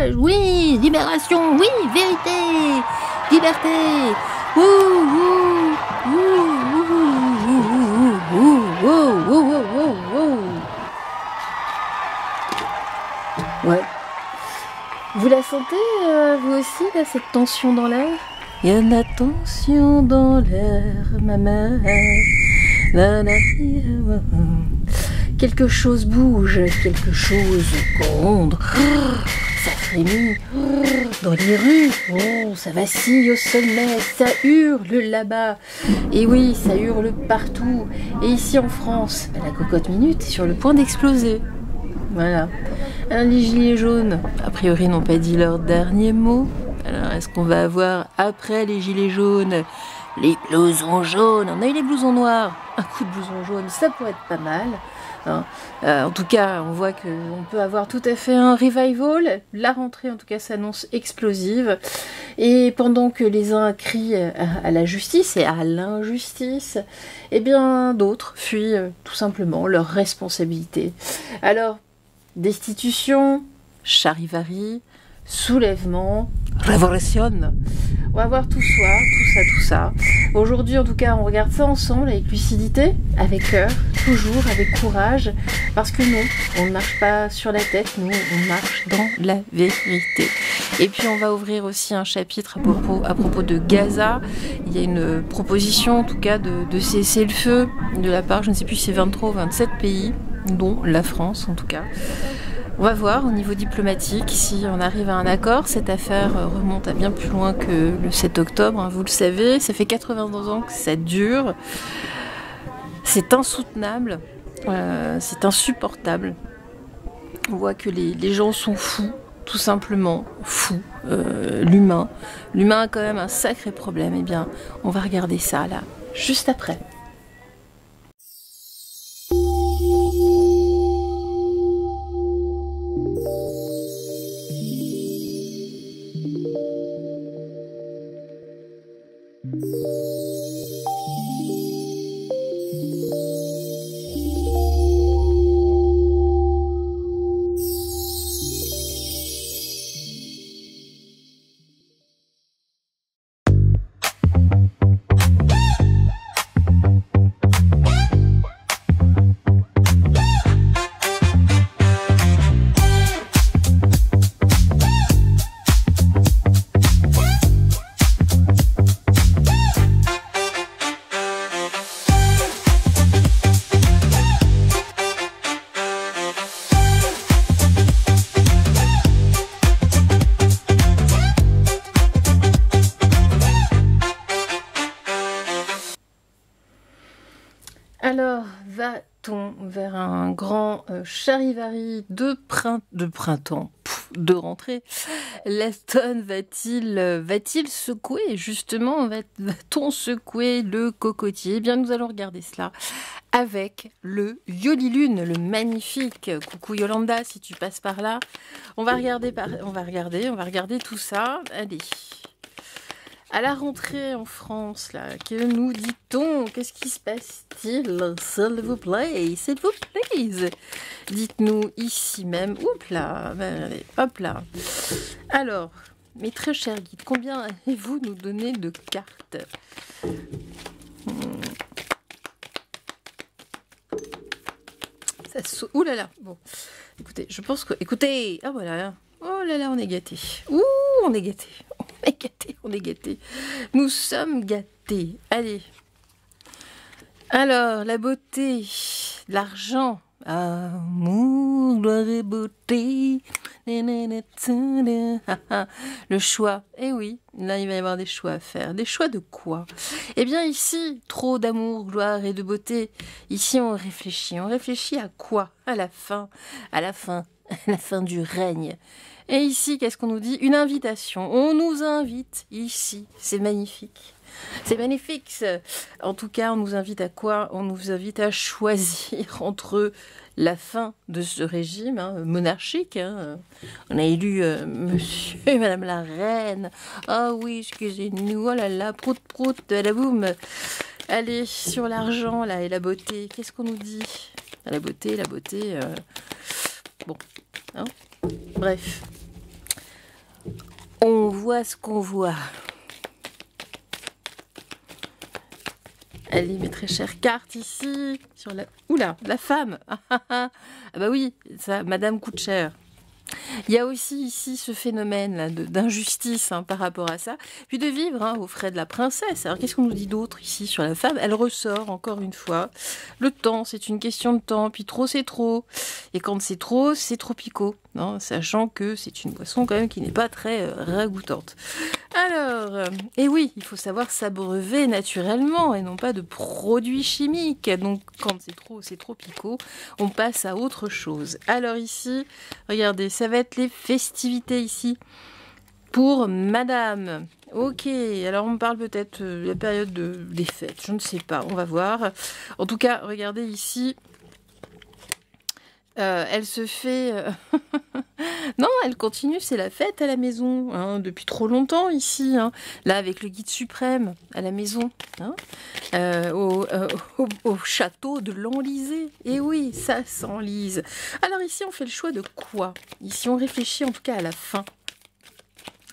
courage, oui, libération, oui, vérité, liberté. Ouh, ouh, ouh, ouh, ouh, ouh, ouh, ouh, ouh. Ouais. Vous la sentez, vous aussi, là, cette tension dans l'air? Il y a de la tension dans l'air, ma mère. Quelque chose bouge, quelque chose gronde. Ça frémit dans les rues. Oh, ça vacille au sommet, ça hurle là-bas. Et oui, ça hurle partout. Et ici en France, la cocotte minute est sur le point d'exploser. Voilà. Les gilets jaunes, a priori, n'ont pas dit leur dernier mot. Alors, est-ce qu'on va avoir, après les gilets jaunes, les blousons jaunes? On a eu les blousons noirs. Un coup de blouson jaune, ça pourrait être pas mal. Hein. En tout cas, on voit qu'on peut avoir tout à fait un revival. La rentrée, en tout cas, s'annonce explosive. Et pendant que les uns crient à la justice et à l'injustice, eh bien, d'autres fuient tout simplement leurs responsabilités. Alors, destitution, charivari, soulèvement, révolution. On va voir tout ça. Aujourd'hui, en tout cas, on regarde ça ensemble avec lucidité, avec cœur, toujours avec courage, parce que non, on ne marche pas sur la tête, nous, on marche dans la vérité. Et puis, on va ouvrir aussi un chapitre à propos de Gaza. Il y a une proposition, en tout cas, de cesser le feu de la part, je ne sais plus si c'est 23 ou 27 pays, dont la France, en tout cas. On va voir au niveau diplomatique si on arrive à un accord. Cette affaire remonte à bien plus loin que le 7 octobre, hein, vous le savez. Ça fait 82 ans que ça dure. C'est insoutenable, c'est insupportable. On voit que les gens sont fous, tout simplement fous. L'humain a quand même un sacré problème. Eh bien, on va regarder ça là, juste après. Alors, va-t-on vers un grand charivari de printemps, de rentrée? L'Aston va-t-il secouer, justement, va-t-on secouer le cocotier? Eh bien, nous allons regarder cela avec le Yoli-Lune, le magnifique. Coucou Yolanda, si tu passes par là. On va regarder tout ça. Allez. À la rentrée en France, là, que nous dit-on? Qu'est-ce qui se passe-t-il? S'il vous plaît, dites-nous ici même. Oups là, allez, hop là. Alors, mes très chers guides, combien allez-vous nous donner de cartes? Ouh là là, bon. Écoutez, je pense que... Écoutez, ah voilà. Oh là là, on est gâtés. Ouh, on est gâtés. On est gâtés. Nous sommes gâtés. Allez. Alors, la beauté, l'argent, amour, gloire et beauté. Le choix. Eh oui, là, il va y avoir des choix à faire. Des choix de quoi? Eh bien, ici, trop d'amour, gloire et de beauté. Ici, on réfléchit. On réfléchit à quoi? À la fin du règne. Et ici, qu'est-ce qu'on nous dit? Une invitation. On nous invite ici. C'est magnifique. C'est magnifique. En tout cas, on nous invite à quoi? On nous invite à choisir entre la fin de ce régime monarchique. On a élu monsieur et madame la reine. Ah oui, excusez-nous. Oh là là, prout prout, la boum. Allez, sur l'argent là et la beauté. Qu'est-ce qu'on nous dit? La beauté. Bon, hein. Bref. On voit ce qu'on voit. Allez, mes très chères cartes ici, sur la... Oula, la femme. Ah bah oui, ça, Madame coûte cher. Il y a aussi ici ce phénomène d'injustice par rapport à ça, puis de vivre aux frais de la princesse. Alors qu'est-ce qu'on nous dit d'autre ici sur la femme? Elle ressort encore une fois. Le temps, c'est une question de temps, puis trop c'est trop. Et quand c'est trop picot, sachant que c'est une boisson quand même qui n'est pas très ragoûtante. Alors, et oui, il faut savoir s'abreuver naturellement et non pas de produits chimiques. Donc quand c'est trop picot, on passe à autre chose. Alors ici, regardez, ça va être les festivités ici pour madame. Ok, alors on parle peut-être de la période des fêtes, je ne sais pas, on va voir. En tout cas, regardez ici, elle se fait... non, elle continue, c'est la fête à la maison, depuis trop longtemps ici. Là, avec le guide suprême à la maison, au château de l'Enlisé. Et oui, ça s'enlise. Alors ici, on fait le choix de quoi? Ici, on réfléchit en tout cas à la fin.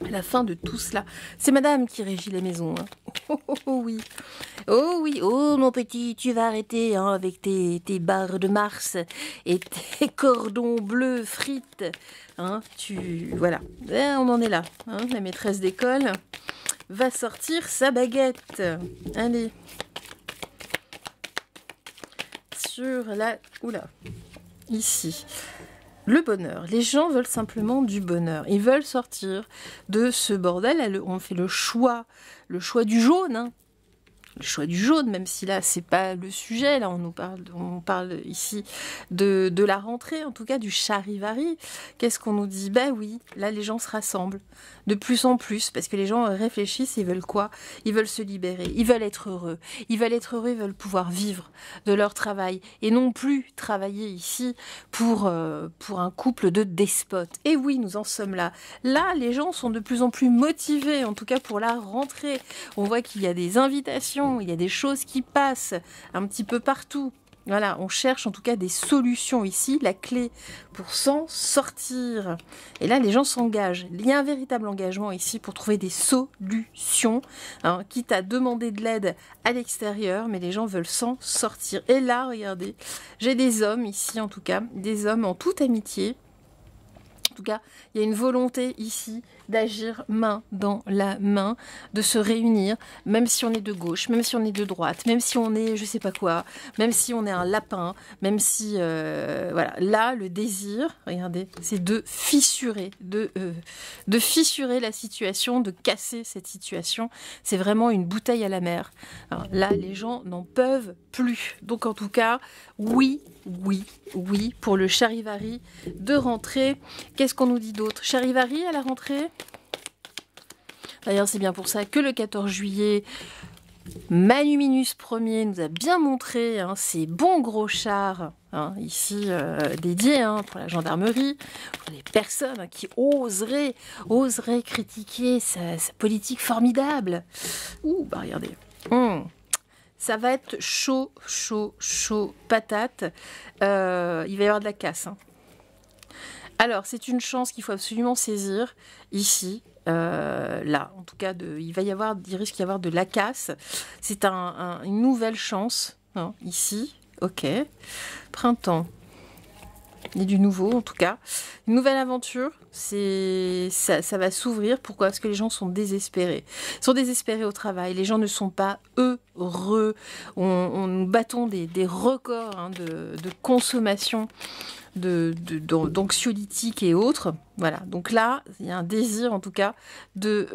À la fin de tout cela. C'est madame qui régit la maison. Oh, oh, oh oui. Oh oui, oh mon petit, tu vas arrêter avec tes barres de Mars et tes cordons bleus frites. Voilà, on en est là. La maîtresse d'école va sortir sa baguette. Allez. Sur la... Oula. Ici. Le bonheur. Les gens veulent simplement du bonheur. Ils veulent sortir de ce bordel. On fait le choix du jaune. Le choix du jaune, même si là, c'est pas le sujet. Là, on parle ici de la rentrée, en tout cas du charivari. Qu'est-ce qu'on nous dit? Ben oui, là, les gens se rassemblent de plus en plus, parce que les gens réfléchissent, ils veulent quoi? Ils veulent se libérer, ils veulent être heureux. Ils veulent être heureux, ils veulent pouvoir vivre de leur travail, et non plus travailler ici pour un couple de despotes. Et oui, nous en sommes là. Là, les gens sont de plus en plus motivés, en tout cas pour la rentrée. On voit qu'il y a des invitations, il y a des choses qui passent un petit peu partout. Voilà, on cherche en tout cas des solutions ici, la clé pour s'en sortir. Et là, les gens s'engagent. Il y a un véritable engagement ici pour trouver des solutions, quitte à demander de l'aide à l'extérieur, mais les gens veulent s'en sortir. Et là, regardez, j'ai des hommes ici, en tout cas, des hommes en toute amitié. En tout cas, il y a une volonté ici d'agir main dans la main, de se réunir, même si on est de gauche, même si on est de droite, même si on est je sais pas quoi, même si on est un lapin, même si... voilà, là, le désir, regardez, c'est de fissurer la situation, de casser cette situation. C'est vraiment une bouteille à la mer. Alors, là, les gens n'en peuvent plus. Donc, en tout cas, oui, pour le charivari de rentrée. Qu'est-ce qu'on nous dit d'autre? Charivari à la rentrée? D'ailleurs, c'est bien pour ça que le 14 juillet, Manuminus Ier nous a bien montré ces bons gros chars, ici dédiés pour la gendarmerie, pour les personnes qui oseraient critiquer sa politique formidable. Ouh, bah regardez. Ça va être chaud, patate. Il va y avoir de la casse. Alors, c'est une chance qu'il faut absolument saisir ici. Là, en tout cas, il risque d'y avoir de la casse. C'est une nouvelle chance, ici. Ok. Printemps. Il y a du nouveau, en tout cas. Une nouvelle aventure, ça va s'ouvrir. Pourquoi? Parce que les gens sont désespérés. Ils sont désespérés au travail. Les gens ne sont pas heureux. Nous battons des records de consommation d'anxiolytiques et autres. Voilà. Donc là, il y a un désir, en tout cas, de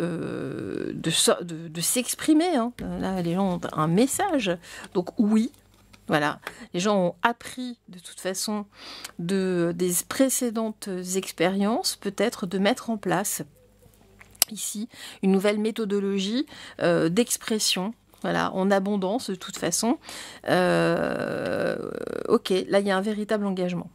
s'exprimer. Là, les gens ont un message. Donc oui. Voilà, les gens ont appris de toute façon des précédentes expériences, peut-être de mettre en place ici une nouvelle méthodologie d'expression. Voilà, en abondance de toute façon. Ok, là il y a un véritable engagement.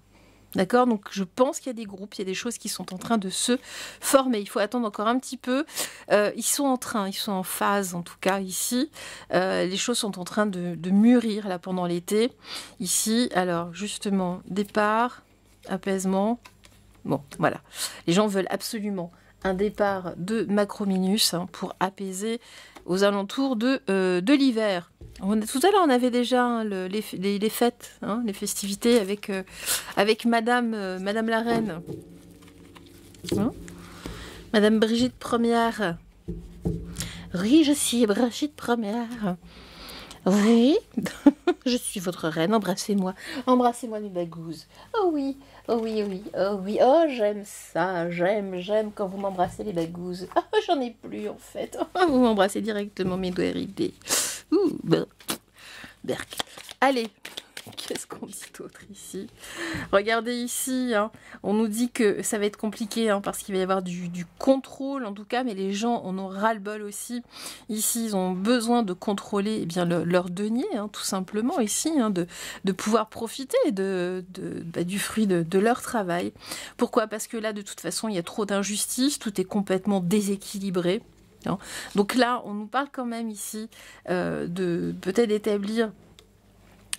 D'accord, donc je pense qu'il y a des groupes, il y a des choses qui sont en train de se former. Il faut attendre encore un petit peu. Ils sont en phase en tout cas ici. Les choses sont en train de mûrir là pendant l'été. Ici, alors justement, départ, apaisement. Bon, voilà. Les gens veulent absolument un départ de Macrominus hein, pour apaiser aux alentours de l'hiver. Tout à l'heure, on avait déjà hein, les fêtes, hein, les festivités avec Madame la Reine. Hein, Madame Brigitte Ière. Oui, je suis Brigitte Ière. Oui, je suis votre reine, embrassez-moi. Embrassez-moi les bagouzes. Oh oui, oh oui, oh oui, oh oui. Oh, j'aime ça, j'aime quand vous m'embrassez les bagouzes. Oh, j'en ai plus en fait. Oh, vous m'embrassez directement mes doigts ridés. Ouh, berk. Allez, qu'est-ce qu'on dit d'autre ici? Regardez ici, hein, on nous dit que ça va être compliqué hein, parce qu'il va y avoir du contrôle en tout cas, mais les gens en ont ras-le-bol aussi. Ici, ils ont besoin de contrôler eh bien, leur denier, hein, tout simplement ici, hein, de pouvoir profiter du fruit de leur travail. Pourquoi? Parce que là, de toute façon, il y a trop d'injustice, tout est complètement déséquilibré. Hein. Donc là, on nous parle quand même ici de peut-être d'établir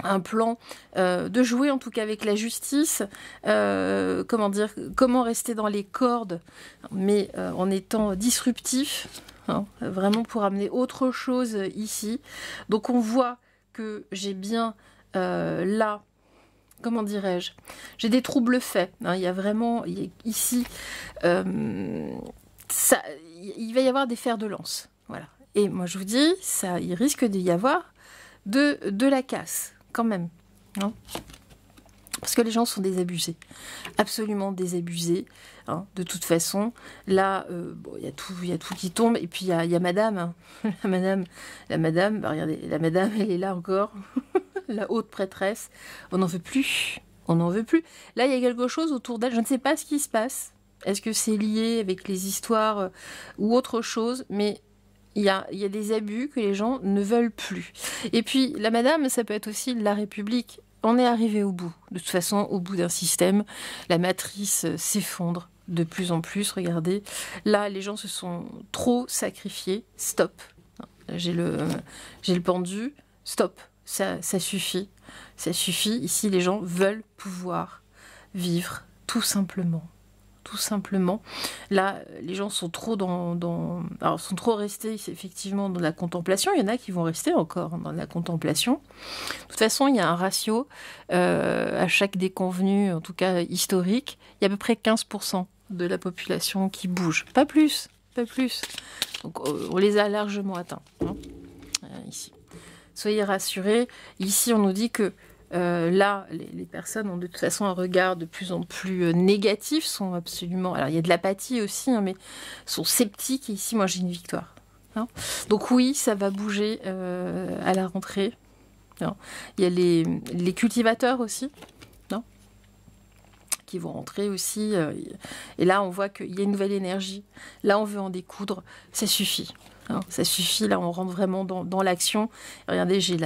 un plan, de jouer en tout cas avec la justice, comment dire, comment rester dans les cordes, mais en étant disruptif, hein, vraiment pour amener autre chose ici. Donc on voit que j'ai bien là, comment dirais-je, j'ai des troubles faits. Hein, il y a vraiment ici, ça, il va y avoir des fers de lance, voilà. Et moi je vous dis, ça, il risque d'y avoir de la casse. Quand même, hein, parce que les gens sont désabusés, absolument désabusés. Hein, de toute façon, là, bon, y a tout qui tombe. Et puis il y a Madame, hein, la Madame. Bah, regardez, la Madame, elle est là encore, la haute prêtresse. On n'en veut plus, on n'en veut plus. Là, il y a quelque chose autour d'elle. Je ne sais pas ce qui se passe. Est-ce que c'est lié avec les histoires ou autre chose? Mais il y a des abus que les gens ne veulent plus. Et puis, la Madame, ça peut être aussi la République. On est arrivé au bout. De toute façon, au bout d'un système, la matrice s'effondre de plus en plus. Regardez, là, les gens se sont trop sacrifiés. Stop. J'ai le pendu. Stop. Ça suffit. Ça suffit. Ici, les gens veulent pouvoir vivre tout simplement. Tout simplement. Là, les gens sont trop alors, sont trop restés effectivement dans la contemplation. Il y en a qui vont rester encore dans la contemplation. De toute façon, il y a un ratio à chaque déconvenu, en tout cas historique. Il y a à peu près 15% de la population qui bouge. Pas plus, pas plus. Donc, on les a largement atteints. Hein, ici. Soyez rassurés. Ici, on nous dit que là, les personnes ont de toute façon un regard de plus en plus négatif, sont absolument... Alors, il y a de l'apathie aussi, hein, mais sont sceptiques. Et ici, moi, j'ai une victoire. Hein. Donc oui, ça va bouger à la rentrée. Hein. Il y a les cultivateurs aussi, hein, qui vont rentrer aussi. Et là, on voit qu'il y a une nouvelle énergie. Là, on veut en découdre. Ça suffit. Hein, ça suffit, là on rentre vraiment dans l'action. Regardez, j'ai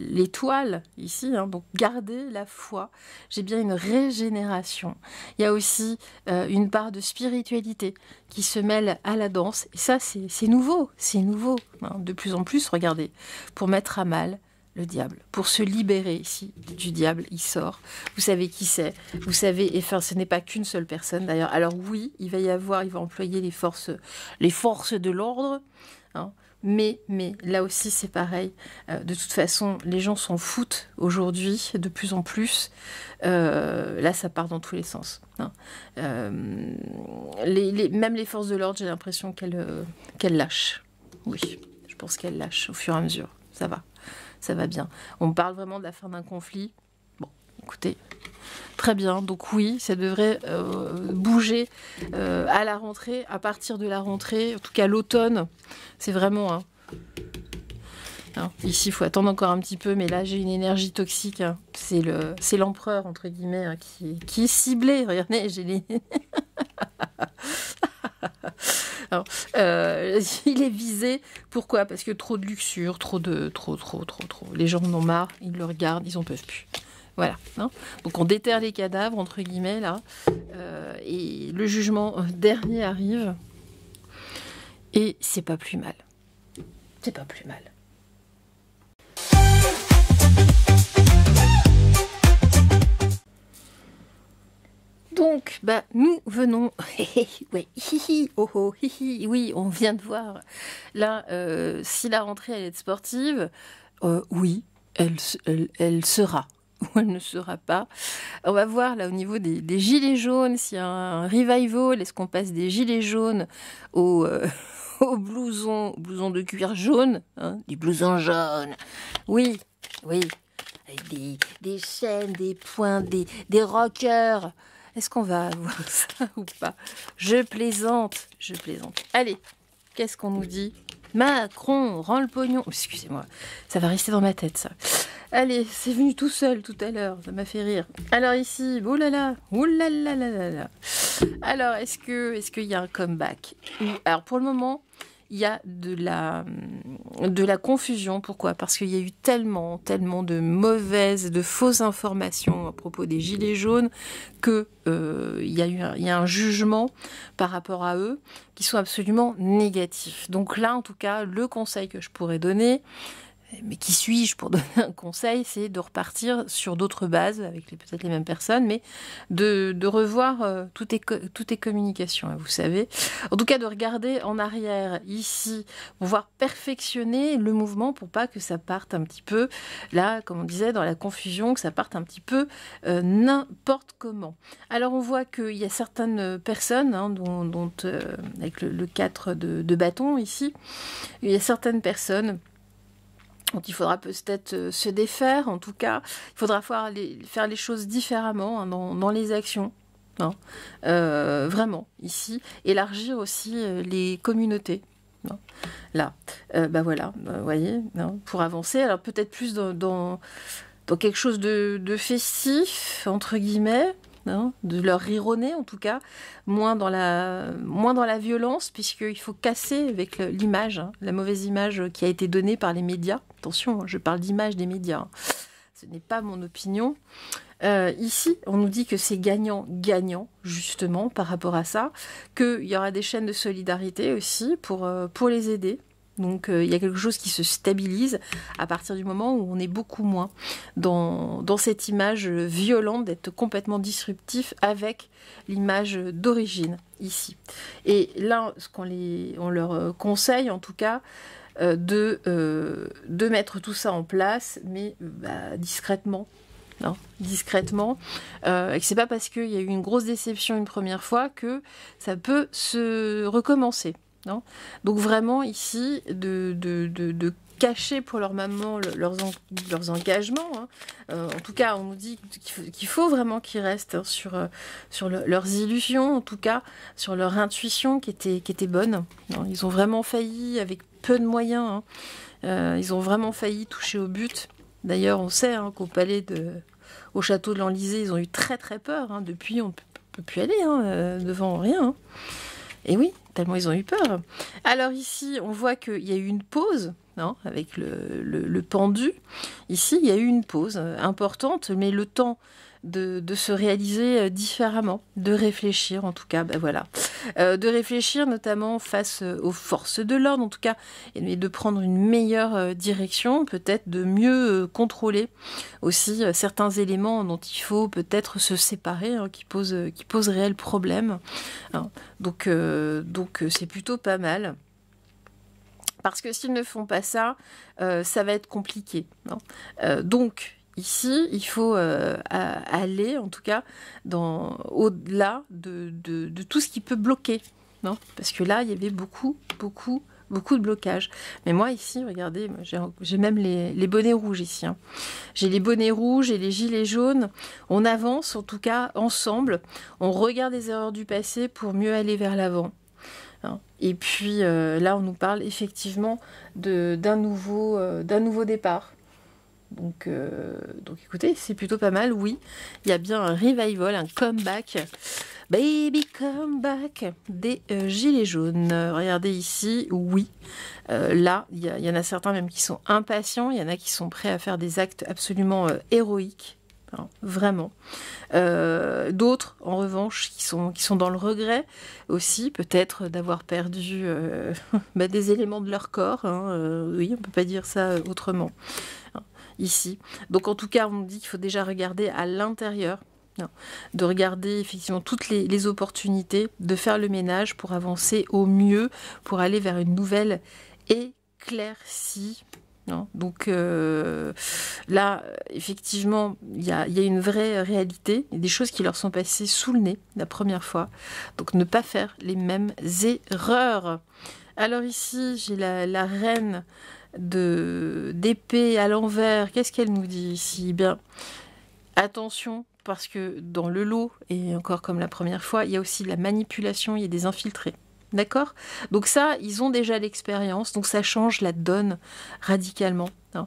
l'étoile ici, hein, donc gardez la foi. J'ai bien une régénération. Il y a aussi une part de spiritualité qui se mêle à la danse. Et ça, c'est nouveau, c'est nouveau. Hein, de plus en plus, regardez, pour mettre à mal le diable, pour se libérer ici du diable, il sort. Vous savez qui c'est, vous savez, et enfin, ce n'est pas qu'une seule personne d'ailleurs. Alors oui, il va employer les forces de l'ordre, hein, mais là aussi c'est pareil. De toute façon, les gens s'en foutent aujourd'hui, de plus en plus. Là, ça part dans tous les sens. Hein. Même les forces de l'ordre, j'ai l'impression qu'elles lâchent. Oui, je pense qu'elles lâchent au fur et à mesure. Ça va bien. On parle vraiment de la fin d'un conflit. Bon, écoutez, très bien. Donc oui, ça devrait bouger à la rentrée, à partir de la rentrée, en tout cas l'automne. C'est vraiment... Hein, ici, il faut attendre encore un petit peu, mais là, j'ai une énergie toxique. Hein. C'est l'empereur, entre guillemets, hein, qui est ciblé. Regardez, j'ai les... Alors, il est visé. Pourquoi? Parce que trop de luxure, trop. Les gens en ont marre, ils le regardent, ils en peuvent plus. Voilà. Hein, donc on déterre les cadavres, entre guillemets, là. Et le jugement dernier arrive. Et c'est pas plus mal. C'est pas plus mal. Donc, bah, nous venons... ouais, oh, oh, oui, on vient de voir. Là, si la rentrée elle est sportive, oui, elle sera. Ou elle ne sera pas. On va voir là au niveau des gilets jaunes, s'il y a un revival, est-ce qu'on passe des gilets jaunes aux, aux blousons de cuir jaune, hein, des blousons jaunes. Oui, oui, avec des chaînes, des points, des rockers. Est-ce qu'on va avoir ça ou pas? Je plaisante, je plaisante. Allez, qu'est-ce qu'on nous dit? Macron, rend le pognon. Oh, excusez-moi, ça va rester dans ma tête, ça. Allez, c'est venu tout seul tout à l'heure, ça m'a fait rire. Alors ici, oh là là, oh là là là là là. Alors, est-ce qu'il y a un comeback? Alors, pour le moment, il y a de la confusion. Pourquoi? Parce qu'il y a eu tellement de mauvaises, de fausses informations à propos des Gilets jaunes que il y a un jugement par rapport à eux qui sont absolument négatifs. Donc là, en tout cas, le conseil que je pourrais donner, mais qui suis-je pour donner un conseil, c'est de repartir sur d'autres bases, avec peut-être les mêmes personnes, mais de revoir toutes les communications, hein, vous savez. En tout cas, de regarder en arrière, ici, pour pouvoir perfectionner le mouvement, pour pas que ça parte un petit peu, là, comme on disait, dans la confusion, que ça parte un petit peu n'importe comment. Alors, on voit qu'il y a certaines personnes, hein, avec le 4 de bâton, ici, il y a certaines personnes dont il faudra peut-être se défaire. En tout cas, il faudra faire les choses différemment, hein, dans les actions. Hein. Vraiment, ici, élargir aussi les communautés. Hein. Là, bah voilà, vous voyez, hein, pour avancer. Alors peut-être plus dans quelque chose de festif, entre guillemets, hein, de leur rironner en tout cas, moins dans la violence, puisqu'il faut casser avec l'image, hein, la mauvaise image qui a été donnée par les médias. Attention, je parle d'image des médias, hein. Ce n'est pas mon opinion. Ici, on nous dit que c'est gagnant-gagnant, justement, par rapport à ça, qu'il y aura des chaînes de solidarité aussi pour les aider. Donc il y a quelque chose qui se stabilise à partir du moment où on est beaucoup moins dans cette image violente d'être complètement disruptif avec l'image d'origine ici. Et là, on leur conseille en tout cas de mettre tout ça en place, mais discrètement. Non, discrètement, et que c'est pas parce qu'il y a eu une grosse déception une première fois que ça peut se recommencer. Non, donc vraiment ici de cacher pour leur maman leurs engagements. Hein. En tout cas, on nous dit qu'il faut vraiment qu'ils restent, hein, sur leurs illusions, en tout cas sur leur intuition qui était bonne. Non, ils ont vraiment failli avec peu de moyens. Hein. Ils ont vraiment failli toucher au but. D'ailleurs, on sait, hein, au château de l'Enlisée, ils ont eu très très peur. Hein. Depuis, on ne peut plus aller, hein, devant rien. Hein. Et oui, tellement ils ont eu peur. Alors ici, on voit qu'il y a eu une pause, hein, avec le pendu. Ici, il y a eu une pause importante, mais le temps de se réaliser différemment, de réfléchir en tout cas, voilà. De réfléchir notamment face aux forces de l'ordre en tout cas, et de prendre une meilleure direction, peut-être de mieux contrôler aussi certains éléments dont il faut peut-être se séparer, hein, qui posent réel problème. Hein. Donc c'est plutôt pas mal. Parce que s'ils ne font pas ça, ça va être compliqué. Hein. Donc, ici, il faut aller, en tout cas, au-delà de tout ce qui peut bloquer. Non, parce que là, il y avait beaucoup de blocages. Mais moi, ici, regardez, j'ai même les bonnets rouges ici. Hein. J'ai les bonnets rouges et les gilets jaunes. On avance, en tout cas, ensemble. On regarde les erreurs du passé pour mieux aller vers l'avant. Et puis là, on nous parle effectivement d'un nouveau départ. Donc écoutez, c'est plutôt pas mal, oui. Il y a bien un revival, un comeback. Baby comeback des gilets jaunes. Regardez ici, oui. Là, il y en a certains même qui sont impatients. Il y en a qui sont prêts à faire des actes absolument héroïques. Hein, vraiment. D'autres, en revanche, qui sont dans le regret aussi, peut-être d'avoir perdu des éléments de leur corps. Hein, oui, on ne peut pas dire ça autrement. Hein, ici. Donc en tout cas, on dit qu'il faut déjà regarder à l'intérieur. Non. De regarder effectivement toutes les opportunités, de faire le ménage pour avancer au mieux, pour aller vers une nouvelle éclaircie. Non. Donc là, effectivement, il y a une vraie réalité, il y a des choses qui leur sont passées sous le nez la première fois. Donc ne pas faire les mêmes erreurs. Alors ici, j'ai la reine d'épée à l'envers. Qu'est-ce qu'elle nous dit ici? Bien, attention, parce que dans le lot, et encore comme la première fois, il y a aussi de la manipulation, il y a des infiltrés. D'accord? Donc ça, ils ont déjà l'expérience, donc ça change la donne radicalement hein,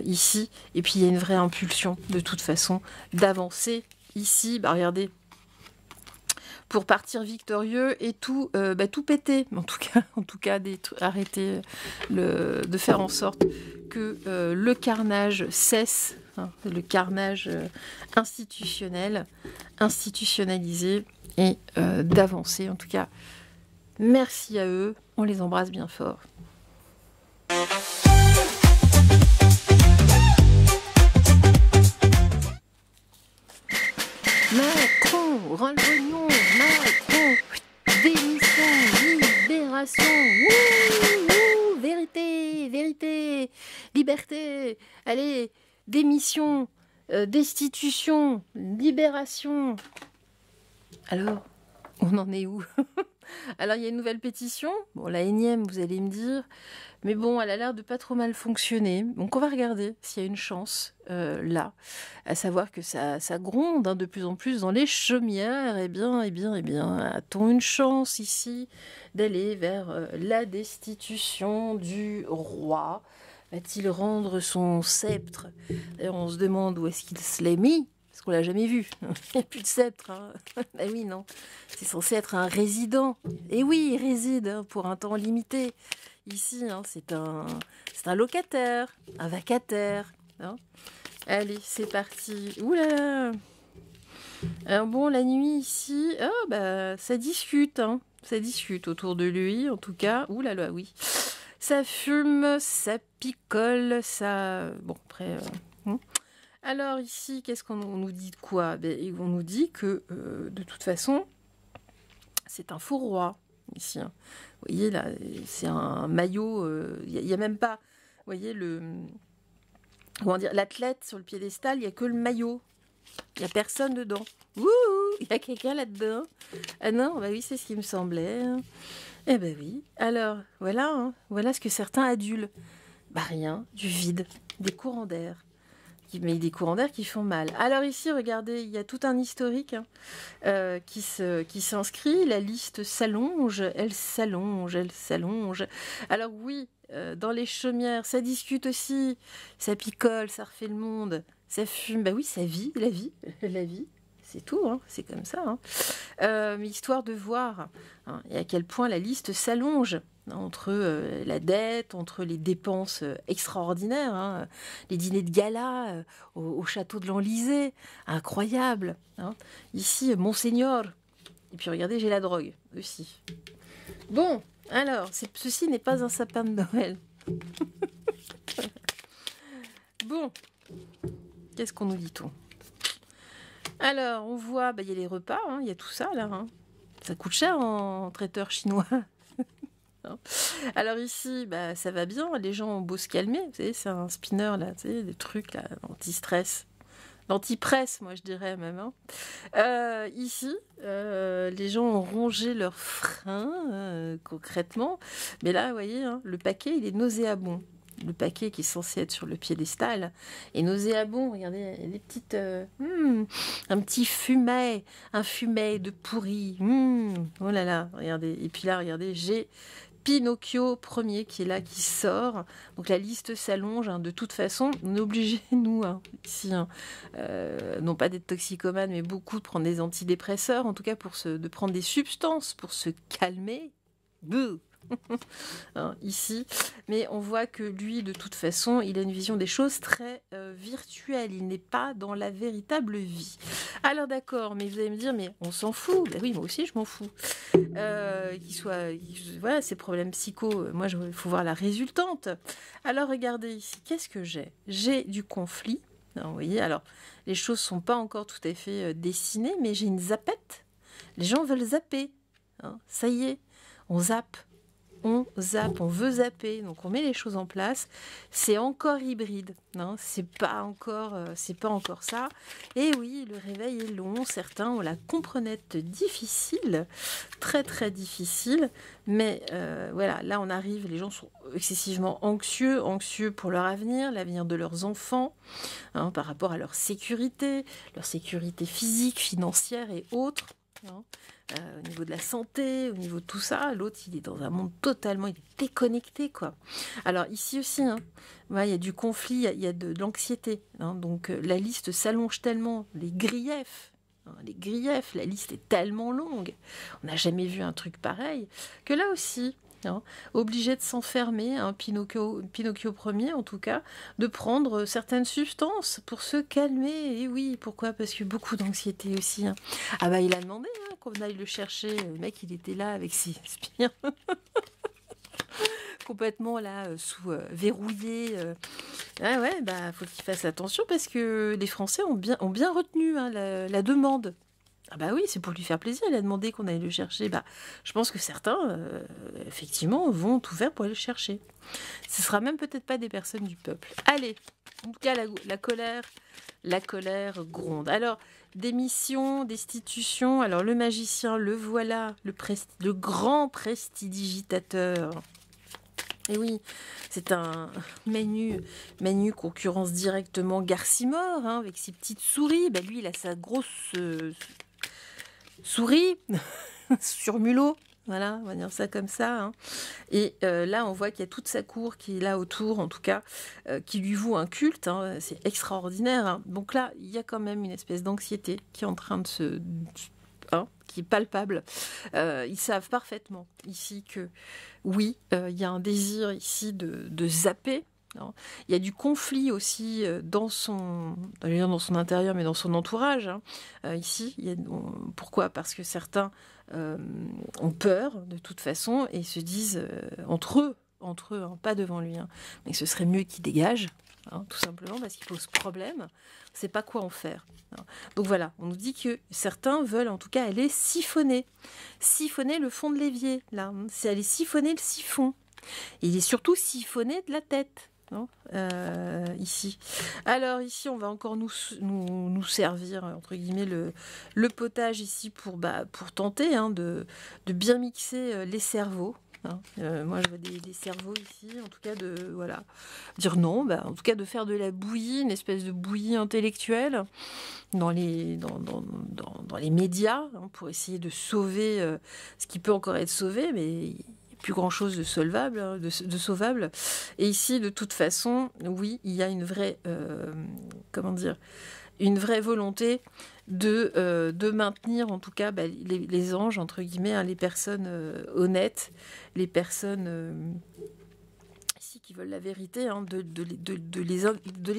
ici. Et puis il y a une vraie impulsion, de toute façon, d'avancer ici. Bah, regardez, pour partir victorieux et tout péter. En tout cas arrêter de faire en sorte que le carnage cesse, hein, le carnage institutionnalisé et d'avancer. En tout cas, merci à eux, on les embrasse bien fort. Macron, rends le pognon, Macron, démission, libération, vérité, vérité, liberté, allez, démission, destitution, libération. Alors, on en est où? Alors, il y a une nouvelle pétition, bon, la énième, vous allez me dire, mais bon, elle a l'air de pas trop mal fonctionner. Donc, on va regarder s'il y a une chance là, à savoir que ça gronde hein, de plus en plus dans les chaumières. Eh bien, a-t-on une chance ici d'aller vers la destitution du roi? Va-t-il rendre son sceptre? D'ailleurs, on se demande où est-ce qu'il se l'est mis. Parce qu'on l'a jamais vu. Il n'y a plus de sceptre. Hein. Ben oui, non. C'est censé être un résident. Et oui, il réside hein, pour un temps limité. Ici, hein, c'est un locataire, un vacataire. Hein. Allez, c'est parti. Ouh là là. Alors bon, la nuit ici, ça discute. Hein. Ça discute autour de lui, en tout cas. Ouh là là, oui. Ça fume, ça picole, ça... Bon, après... Alors ici, qu'est-ce qu'on nous dit de quoi? On nous dit que, de toute façon, c'est un faux roi, ici. Hein. Vous voyez, là, c'est un maillot, il n'y a même pas, vous voyez, comment dire, l'athlète sur le piédestal, il n'y a que le maillot. Il n'y a personne dedans. Wouhou, il y a quelqu'un là-dedans. Ah non, bah oui, c'est ce qui me semblait. Eh ben oui. Alors, voilà, hein, voilà ce que certains adulent. Bah rien, du vide, des courants d'air. Mais des courants d'air qui font mal. Alors ici, regardez, il y a tout un historique hein, qui s'inscrit. La liste s'allonge, elle s'allonge, elle s'allonge. Alors oui, dans les chaumières, ça discute aussi, ça picole, ça refait le monde, ça fume. Bah oui, ça vit, la vie. C'est tout, hein, c'est comme ça. Hein. Mais histoire de voir hein, et à quel point la liste s'allonge. Entre la dette, entre les dépenses extraordinaires, hein, les dîners de gala au château de l'Enlisée, incroyable. Hein. Ici, Monseigneur. Et puis regardez, j'ai la drogue aussi. Bon, alors, ceci n'est pas un sapin de Noël. Bon, qu'est-ce qu'on nous dit-on? Alors, on voit, il y a les repas, hein, il y a tout ça là. Hein. Ça coûte cher en traiteur chinois. Alors ici, ça va bien, les gens ont beau se calmer, vous savez, c'est un spinner là, tu sais, des trucs là, anti-stress, l'anti-presse, moi je dirais même. Hein. Ici, les gens ont rongé leurs freins concrètement, mais là, vous voyez, hein, le paquet il est nauséabond. Le paquet qui est censé être sur le piédestal est nauséabond. Regardez les petites, un petit fumet, un fumet de pourri. Oh là là, regardez. Et puis là, regardez, j'ai Pinocchio premier qui est là, qui sort. Donc la liste s'allonge. Hein. De toute façon, on est obligés, nous, hein, ici, hein, non pas d'être toxicomanes, mais beaucoup de prendre des antidépresseurs, en tout cas de prendre des substances pour se calmer. Bouh. Hein, ici, mais on voit que lui, de toute façon, il a une vision des choses très virtuelle. Il n'est pas dans la véritable vie. Alors d'accord, mais vous allez me dire, mais on s'en fout. Ben oui, moi aussi, je m'en fous. Voilà, ces problèmes psycho. Moi, il faut voir la résultante. Alors regardez ici, qu'est-ce que j'ai? J'ai du conflit. Vous voyez, alors, les choses sont pas encore tout à fait dessinées, mais j'ai une zappette. Les gens veulent zapper. Ça y est, on zappe. On zappe, on veut zapper, donc on met les choses en place. C'est encore hybride, c'est pas encore ça. Et oui, le réveil est long. Certains ont la comprenette difficile, très très difficile. Mais voilà, là on arrive, les gens sont excessivement anxieux pour leur avenir, l'avenir de leurs enfants, par rapport à leur sécurité physique, financière et autres. Au niveau de la santé, au niveau de tout ça, l'autre il est dans un monde totalement, il est déconnecté quoi. Alors ici aussi, il y a du conflit, il y a de l'anxiété, donc la liste s'allonge tellement, les griefs, la liste est tellement longue, on n'a jamais vu un truc pareil, que là aussi, obligé de s'enfermer, Pinocchio premier en tout cas, de prendre certaines substances pour se calmer. Et oui, pourquoi ? Parce que beaucoup d'anxiété aussi. Ah bah il a demandé qu'on aille le chercher, le mec il était là avec ses spires complètement là, verrouillé. Faut qu'il fasse attention parce que les Français ont bien retenu la demande. Ah bah oui, c'est pour lui faire plaisir, il a demandé qu'on aille le chercher. Je pense que certains, effectivement, vont tout faire pour aller le chercher. Ce sera même peut-être pas des personnes du peuple. Allez, en tout cas, la colère gronde. Alors, démission, destitution, alors le magicien, le voilà, le grand prestidigitateur. Et oui, c'est un Manu concurrence directement Garcimore, avec ses petites souris. Lui, il a sa grosse souris sur mulot, voilà, on va dire ça comme ça. Et là, on voit qu'il y a toute sa cour qui est là autour, en tout cas, qui lui voue un culte. C'est extraordinaire. Donc là, il y a quand même une espèce d'anxiété qui est en train de qui est palpable. Ils savent parfaitement ici que oui, il y a un désir ici de zapper. Il y a du conflit aussi dans son intérieur, mais dans son entourage. Ici, pourquoi ? Parce que certains ont peur de toute façon et se disent entre eux, pas devant lui, mais ce serait mieux qu'il dégage, tout simplement parce qu'il pose problème. On ne sait pas quoi en faire. Donc voilà, on nous dit que certains veulent en tout cas aller siphonner le fond de l'évier. Là, c'est aller siphonner le siphon. Et il est surtout siphonné de la tête. Ici. Alors ici, on va encore nous servir entre guillemets le potage ici pour tenter de bien mixer les cerveaux. Moi, je vois des cerveaux ici, en tout cas dire non, en tout cas de faire de la bouillie, une espèce de bouillie intellectuelle dans les médias pour essayer de sauver ce qui peut encore être sauvé, mais plus grand chose de sauvable, Et ici, de toute façon, oui, il y a une vraie, une vraie volonté de maintenir, en tout cas, les anges, entre guillemets, les personnes honnêtes, les personnes ici qui veulent la vérité, de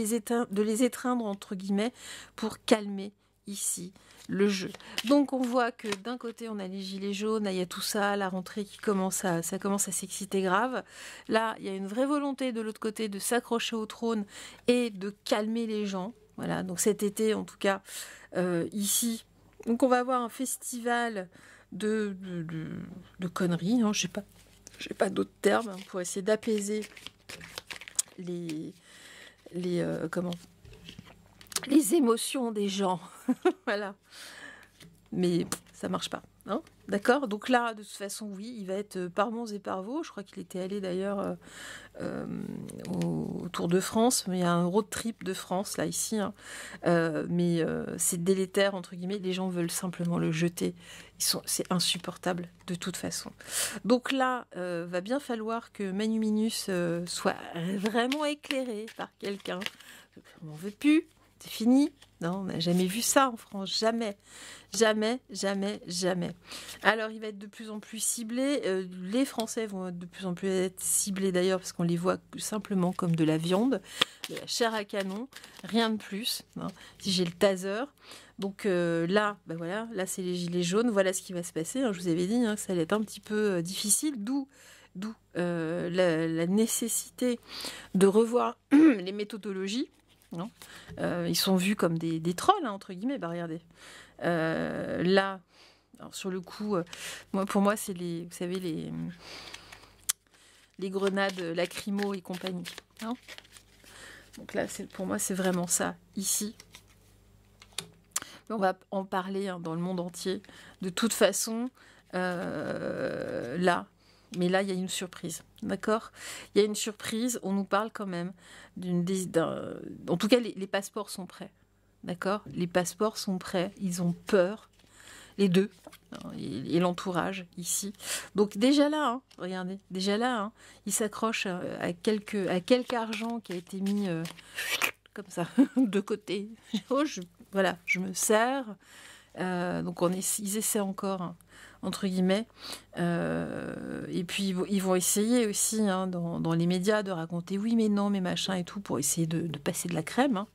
les étreindre, entre guillemets, pour calmer ici le jeu. Donc on voit que d'un côté on a les gilets jaunes, il y a tout ça, la rentrée qui commence à s'exciter grave. Là il y a une vraie volonté de l'autre côté de s'accrocher au trône et de calmer les gens. Voilà, donc cet été en tout cas ici, donc on va avoir un festival de conneries, je sais pas d'autres termes pour essayer d'apaiser les émotions des gens. Voilà. Mais ça marche pas. D'accord ? Donc là, de toute façon, oui, il va être par Mons et par Vaux. Je crois qu'il était allé d'ailleurs au Tour de France. Mais il y a un road trip de France, là, ici. Mais c'est délétère, entre guillemets. Les gens veulent simplement le jeter. C'est insupportable, de toute façon. Donc là, va bien falloir que Manu Minus soit vraiment éclairé par quelqu'un. On n'en veut plus. C'est fini. Non, on n'a jamais vu ça en France. Jamais. Alors, il va être de plus en plus ciblé. Les Français vont de plus en plus être ciblés d'ailleurs parce qu'on les voit simplement comme de la viande, de la chair à canon, rien de plus. Si j'ai le taser. Donc là, là c'est les gilets jaunes. Voilà ce qui va se passer. Je vous avais dit que ça allait être un petit peu difficile. D'où la nécessité de revoir les méthodologies. Non, ils sont vus comme des trolls, hein, entre guillemets. Bah, regardez. Là, alors sur le coup, pour moi, c'est vous savez, les grenades lacrymo et compagnie. Hein. Donc là, pour moi, c'est vraiment ça, ici. On va en parler, hein, dans le monde entier. De toute façon, là, mais là, il y a une surprise, d'accord? Il y a une surprise, on nous parle quand même en tout cas, les passeports sont prêts, d'accord? Les passeports sont prêts, ils ont peur, les deux, hein, et l'entourage, ici. Donc déjà là, hein, regardez, déjà là, hein, ils s'accrochent à quelque argent qui a été mis comme ça, de côté. Oh, voilà, je me sers. Donc ils essaient encore, hein, entre guillemets. Et puis ils vont essayer aussi, hein, dans les médias de raconter oui mais non mais machin et tout pour essayer de passer de la crème, hein,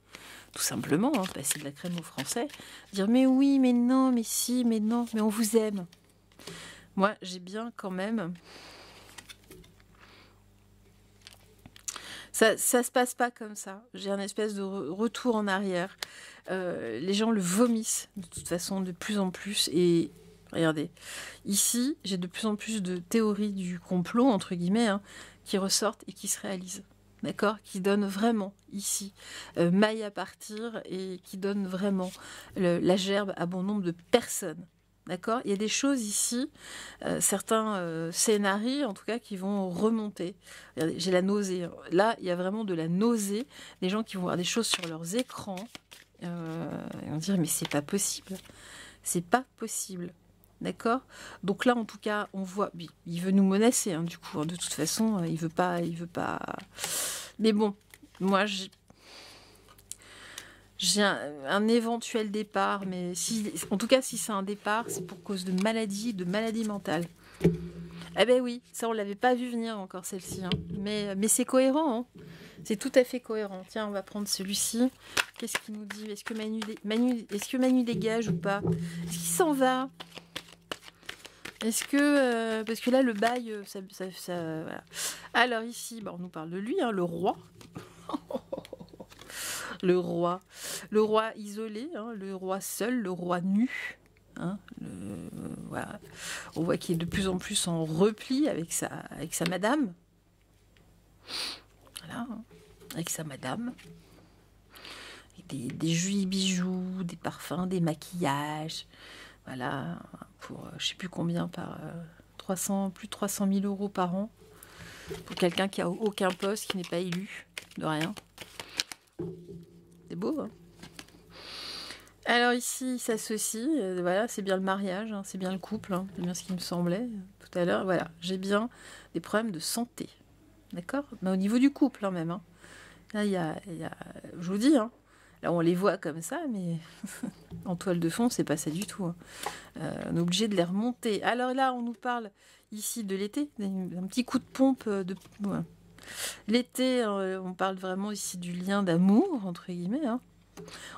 tout simplement, hein, passer de la crème aux Français, dire mais oui mais non mais si mais non mais on vous aime. Moi j'ai bien quand même. Ça se passe pas comme ça. J'ai un espèce de retour en arrière. Les gens le vomissent de toute façon de plus en plus. Et regardez, ici, j'ai de plus en plus de théories du complot, entre guillemets, hein, qui ressortent et qui se réalisent. D'accord? Qui donnent vraiment, ici, maille à partir et qui donnent vraiment la gerbe à bon nombre de personnes. D'accord? Il y a des choses ici, certains scénarios en tout cas, qui vont remonter. Regardez, j'ai la nausée. Là, il y a vraiment de la nausée. Des gens qui vont voir des choses sur leurs écrans. Et on dirait, mais c'est pas possible. C'est pas possible. D'accord? Donc là, en tout cas, on voit... Il veut nous menacer, hein, du coup. Hein, de toute façon, il veut pas... Mais bon, moi, j'ai un éventuel départ, mais en tout cas, si c'est un départ, c'est pour cause de maladie mentale. Eh ben oui, ça on l'avait pas vu venir encore celle-ci, hein. Mais c'est cohérent, hein. C'est tout à fait cohérent. Tiens, on va prendre celui-ci. Qu'est-ce qu'il nous dit? Est-ce que Manu dégage ou pas? Est-ce qu'il s'en va? Est-ce que parce que là le bail, ça voilà. Alors ici, on nous parle de lui, hein, le roi. Le roi isolé, hein, le roi seul, le roi nu. Hein, voilà. On voit qu'il est de plus en plus en repli avec sa madame. Voilà, hein, avec sa madame. Des jolis bijoux, des parfums, des maquillages. Voilà, pour je ne sais plus combien par plus de 300 000 € par an. Pour quelqu'un qui a aucun poste, qui n'est pas élu, de rien. C'est beau, hein? Alors ici, il s'associe, voilà, c'est bien le mariage, hein, c'est bien le couple, hein, c'est bien ce qui me semblait tout à l'heure. Voilà, j'ai bien des problèmes de santé, d'accord? Mais au niveau du couple, hein, même. Hein. Là, il y a, je vous dis, hein, là on les voit comme ça, mais en toile de fond, c'est pas ça du tout. Hein. On est obligé de les remonter. Alors là, on nous parle ici de l'été, un petit coup de pompe de... Ouais. L'été, on parle vraiment ici du lien d'amour, entre guillemets. Hein.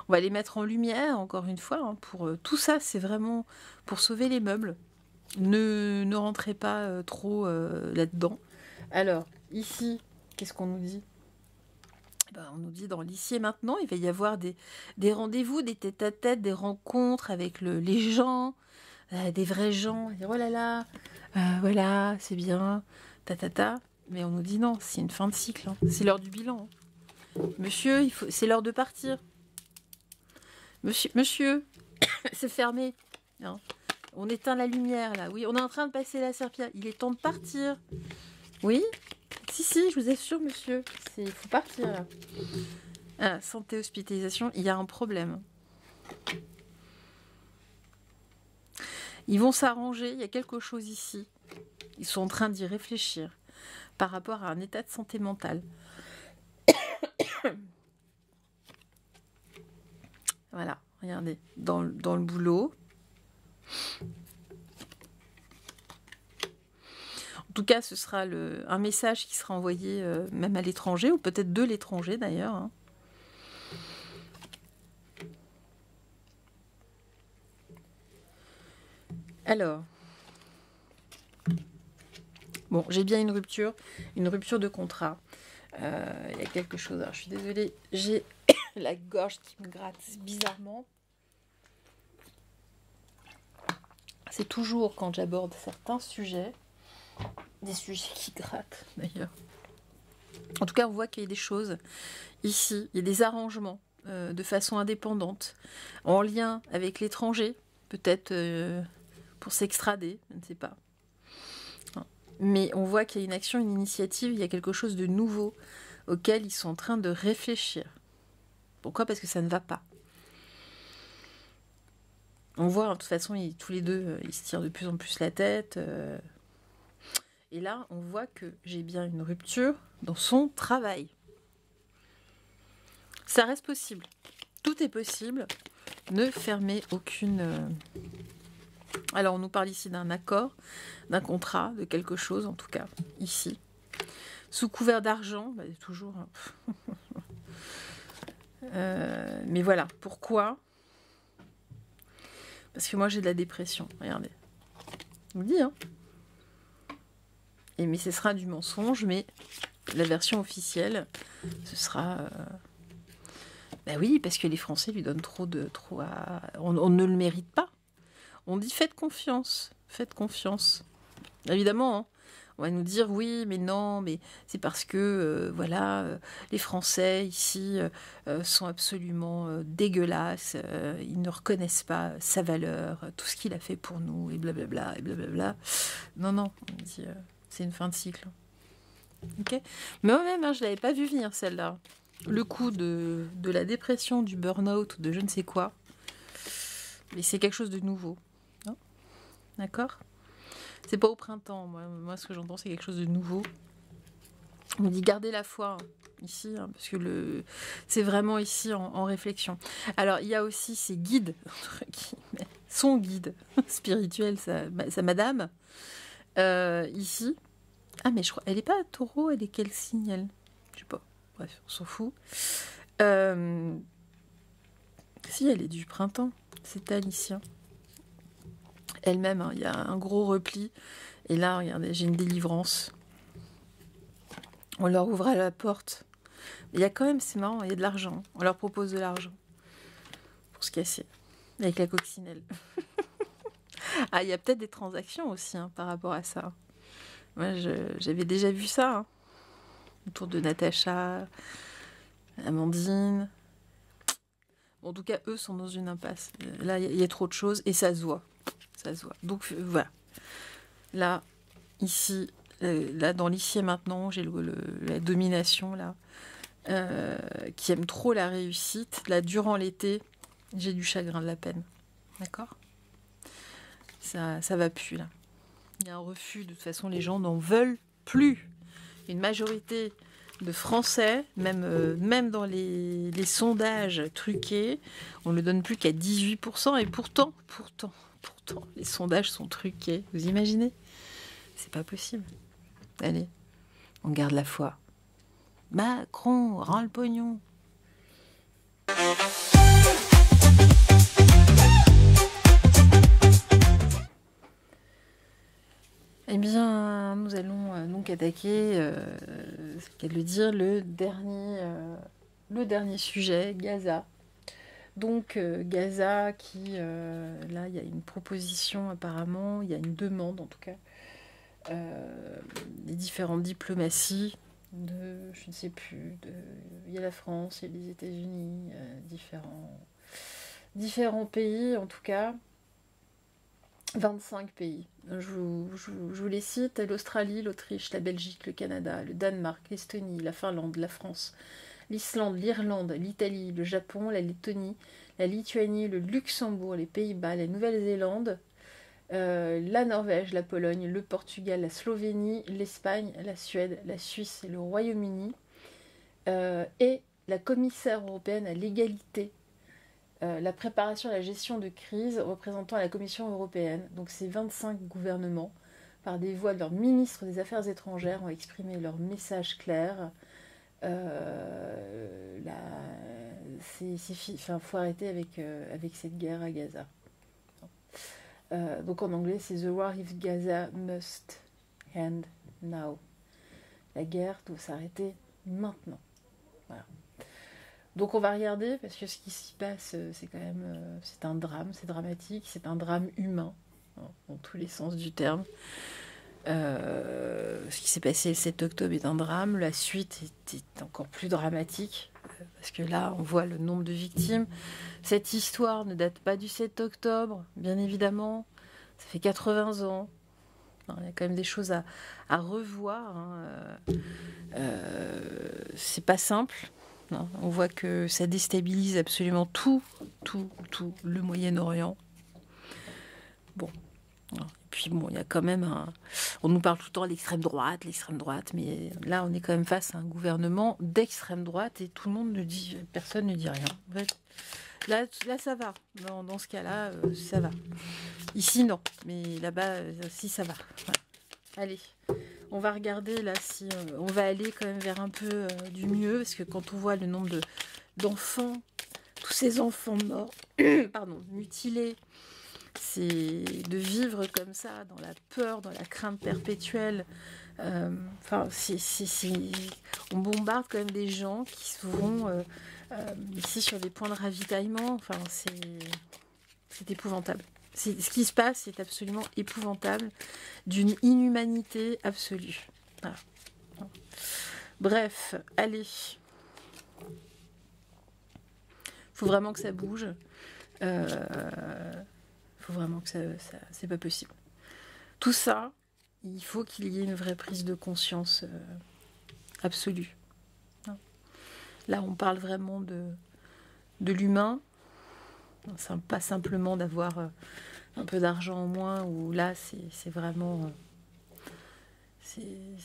On va les mettre en lumière, encore une fois. Hein, pour tout ça, c'est vraiment pour sauver les meubles. Ne rentrez pas trop là-dedans. Alors, ici, qu'est-ce qu'on nous dit? On nous dit dans l'ici et maintenant, il va y avoir des rendez-vous, des tête-à-tête, des rencontres avec les gens, des vrais gens. Oh là là, voilà, c'est bien, ta. Mais on nous dit non, c'est une fin de cycle. Hein. C'est l'heure du bilan. Hein. Monsieur, c'est l'heure de partir. Monsieur, c'est fermé. Hein. On éteint la lumière là. Oui, on est en train de passer la serpillère. Il est temps de partir. Oui? Si, je vous assure, monsieur. Il faut partir là. Ah, santé, hospitalisation, il y a un problème. Ils vont s'arranger, il y a quelque chose ici. Ils sont en train d'y réfléchir par rapport à un état de santé mentale. Voilà, regardez, dans le boulot. En tout cas, ce sera un message qui sera envoyé même à l'étranger, ou peut-être de l'étranger d'ailleurs. Hein. Alors, bon, j'ai bien une rupture de contrat. Il y a quelque chose. Alors, je suis désolée, j'ai la gorge qui me gratte bizarrement. C'est toujours quand j'aborde certains sujets, des sujets qui grattent d'ailleurs. En tout cas, on voit qu'il y a des choses ici, il y a des arrangements de façon indépendante, en lien avec l'étranger, peut-être pour s'extrader, je ne sais pas. Mais on voit qu'il y a une action, une initiative, il y a quelque chose de nouveau auquel ils sont en train de réfléchir. Pourquoi ? Parce que ça ne va pas. On voit, de toute façon, tous les deux, ils se tirent de plus en plus la tête. Et là, on voit que j'ai bien une rupture dans son travail. Ça reste possible. Tout est possible. Ne fermez aucune... Alors, on nous parle ici d'un accord, d'un contrat, de quelque chose, en tout cas, ici. Sous couvert d'argent, toujours... mais voilà, pourquoi ? Parce que moi, j'ai de la dépression, regardez. Je vous le dis, hein. Mais ce sera du mensonge, mais la version officielle, ce sera... oui, parce que les Français lui donnent trop à... On ne le mérite pas. On dit faites confiance. Évidemment, hein, on va nous dire oui, mais non, mais c'est parce que les Français ici sont absolument dégueulasses. Ils ne reconnaissent pas sa valeur, tout ce qu'il a fait pour nous, et blablabla, et blablabla. Non, on dit c'est une fin de cycle. Ok ? Mais moi-même, je ne l'avais pas vu venir celle-là. Le coup de la dépression, du burn-out, de je ne sais quoi. Mais c'est quelque chose de nouveau. Non ? D'accord ? C'est pas au printemps. Moi, ce que j'entends, c'est quelque chose de nouveau. On me dit gardez la foi ici, hein, parce que c'est vraiment ici en réflexion. Alors, il y a aussi ses guides, entre guillemets, son guide spirituel, sa madame, ici. Ah, mais je crois, elle n'est pas taureau, elle est quel signe, elle ? Je sais pas. Bref, on s'en fout. Si, elle est du printemps. C'est Alicien. Elle-même, hein, il y a un gros repli. Et là, regardez, j'ai une délivrance. On leur ouvre la porte. Il y a quand même, c'est marrant, il y a de l'argent. On leur propose de l'argent pour se casser. Avec la coccinelle. Ah, il y a peut-être des transactions aussi hein, par rapport à ça. Moi, j'avais déjà vu ça. Hein, autour de Natacha, Amandine. Bon, en tout cas, eux sont dans une impasse. Là, il y a trop de choses et ça se voit. Donc, voilà. Là, ici, là dans l'ici et maintenant, j'ai la domination, là, qui aime trop la réussite. Là, durant l'été, j'ai du chagrin, de la peine. D'accord ? Ça va plus, là. Il y a un refus. De toute façon, les gens n'en veulent plus. Une majorité de Français, même dans les sondages truqués, on ne le donne plus qu'à 18%. Et pourtant, les sondages sont truqués. Vous imaginez ? C'est pas possible. Allez, on garde la foi. Macron, rends le pognon. Eh bien, nous allons donc attaquer, qu'à le dire, le dernier sujet, Gaza. Donc, Gaza qui, là, il y a une proposition apparemment, il y a une demande en tout cas, des différentes diplomaties, je ne sais plus, il y a la France, il y a les États-Unis, différents pays en tout cas. 25 pays. Je vous les cite, l'Australie, l'Autriche, la Belgique, le Canada, le Danemark, l'Estonie, la Finlande, la France, l'Islande, l'Irlande, l'Italie, le Japon, la Lettonie, la Lituanie, le Luxembourg, les Pays-Bas, la Nouvelle-Zélande, la Norvège, la Pologne, le Portugal, la Slovénie, l'Espagne, la Suède, la Suisse et le Royaume-Uni, et la commissaire européenne à l'égalité, la préparation et la gestion de crise représentant la Commission européenne. Donc ces 25 gouvernements, par des voix de leurs ministres des Affaires étrangères, ont exprimé leur message clair. Faut arrêter avec cette guerre à Gaza. Donc en anglais, c'est The War of Gaza must end now. La guerre doit s'arrêter maintenant. Voilà. Donc on va regarder, parce que ce qui s'y passe, c'est quand même... c'est un drame, c'est dramatique, c'est un drame humain, hein, dans tous les sens du terme. Ce qui s'est passé le 7 octobre est un drame, la suite est encore plus dramatique, parce que là, on voit le nombre de victimes. Cette histoire ne date pas du 7 octobre, bien évidemment, ça fait 80 ans. Il y a quand même des choses à revoir, hein. C'est pas simple. Non, on voit que ça déstabilise absolument tout le Moyen-Orient. Bon. Et puis bon, il y a quand même on nous parle tout le temps de l'extrême droite, mais là on est quand même face à un gouvernement d'extrême droite et tout le monde ne dit, personne ne dit rien. En fait, là ça va. Dans ce cas-là, ça va. Ici non, mais là-bas, si ça va. Voilà. Allez, on va regarder là si on va aller quand même vers un peu du mieux, parce que quand on voit le nombre d'enfants, tous ces enfants morts, pardon, mutilés, c'est de vivre comme ça, dans la peur, dans la crainte perpétuelle. Enfin, on bombarde quand même des gens qui se vont ici sur des points de ravitaillement. Enfin, c'est épouvantable. Ce qui se passe est absolument épouvantable, d'une inhumanité absolue. Voilà. Bref, allez. Faut vraiment que ça bouge. Faut vraiment que ça c'est pas possible. Tout ça, il faut qu'il y ait une vraie prise de conscience absolue. Là, on parle vraiment de l'humain. C'est pas simplement d'avoir un peu d'argent en moins, ou là, c'est vraiment... il